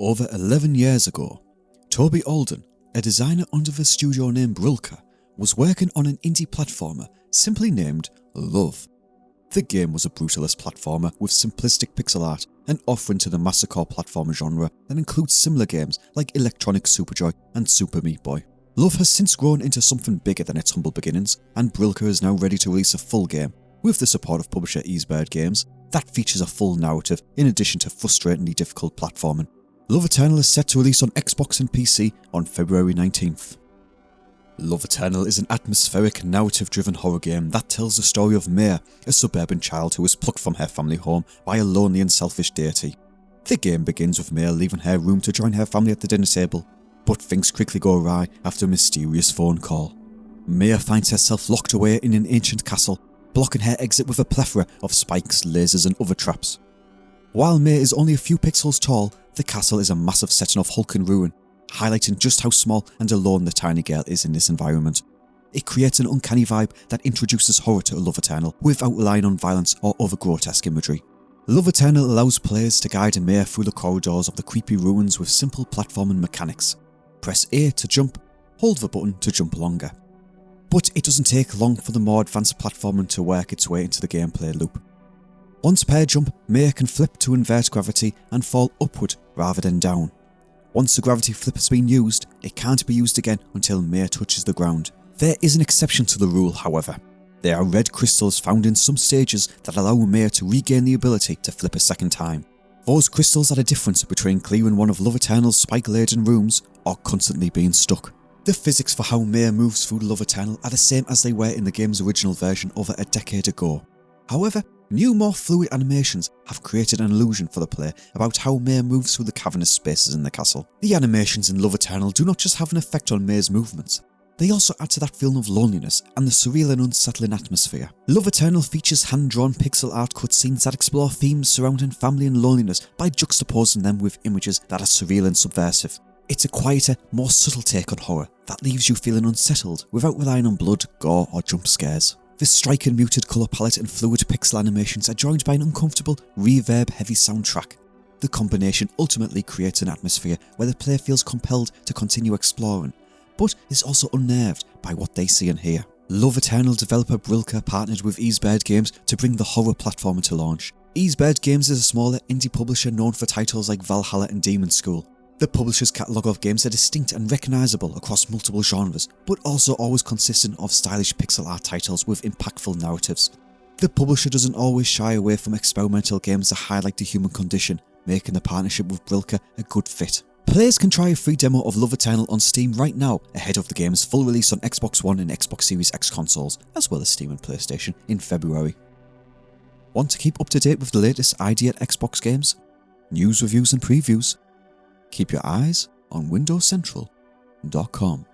Over 11 years ago, Toby Alden, a designer under the studio name Brilka, was working on an indie platformer simply named Love. The game was a brutalist platformer with simplistic pixel art, an offering to the masocore platformer genre that includes similar games like Electronic Superjoy and Super Meat Boy. Love has since grown into something bigger than its humble beginnings, and Brilka is now ready to release a full game, with the support of publisher Easebird Games, that features a full narrative in addition to frustratingly difficult platforming. Love Eternal is set to release on Xbox and PC on February 19th. Love Eternal is an atmospheric, narrative-driven horror game that tells the story of Maya, a suburban child who was plucked from her family home by a lonely and selfish deity. The game begins with Maya leaving her room to join her family at the dinner table, but things quickly go awry after a mysterious phone call. Maya finds herself locked away in an ancient castle, blocking her exit with a plethora of spikes, lasers and other traps. While Maya is only a few pixels tall, the castle is a massive setting of hulking ruin, highlighting just how small and alone the tiny girl is in this environment. It creates an uncanny vibe that introduces horror to Love Eternal without relying on violence or other grotesque imagery. Love Eternal allows players to guide Maya through the corridors of the creepy ruins with simple platforming mechanics. Press A to jump, hold the button to jump longer. But it doesn't take long for the more advanced platforming to work its way into the gameplay loop. Once per jump, Maya can flip to invert gravity and fall upward rather than down. Once the gravity flip has been used, it can't be used again until Maya touches the ground. There is an exception to the rule, however. There are red crystals found in some stages that allow Maya to regain the ability to flip a second time. Those crystals are the difference between clearing one of Love Eternal's spike-laden rooms or constantly being stuck. The physics for how Maya moves through Love Eternal are the same as they were in the game's original version over a decade ago. However, new, more fluid animations have created an illusion for the player about how Maya moves through the cavernous spaces in the castle. The animations in Love Eternal do not just have an effect on Maya's movements, they also add to that feeling of loneliness and the surreal and unsettling atmosphere. Love Eternal features hand-drawn pixel art cutscenes that explore themes surrounding family and loneliness by juxtaposing them with images that are surreal and subversive. It's a quieter, more subtle take on horror that leaves you feeling unsettled without relying on blood, gore or jump scares. The striking muted colour palette and fluid pixel animations are joined by an uncomfortable, reverb-heavy soundtrack. The combination ultimately creates an atmosphere where the player feels compelled to continue exploring, but is also unnerved by what they see and hear. Love Eternal developer Brilka partnered with Easebird Games to bring the horror platformer to launch. Easebird Games is a smaller indie publisher known for titles like Valhalla and Demon School. The publisher's catalogue of games are distinct and recognisable across multiple genres, but also always consistent of stylish pixel art titles with impactful narratives. The publisher doesn't always shy away from experimental games that highlight the human condition, making the partnership with Brilka a good fit. Players can try a free demo of Love Eternal on Steam right now, ahead of the game's full release on Xbox One and Xbox Series X consoles, as well as Steam and PlayStation in February. Want to keep up to date with the latest ID at Xbox games? News, reviews and previews? Keep your eyes on WindowsCentral.com.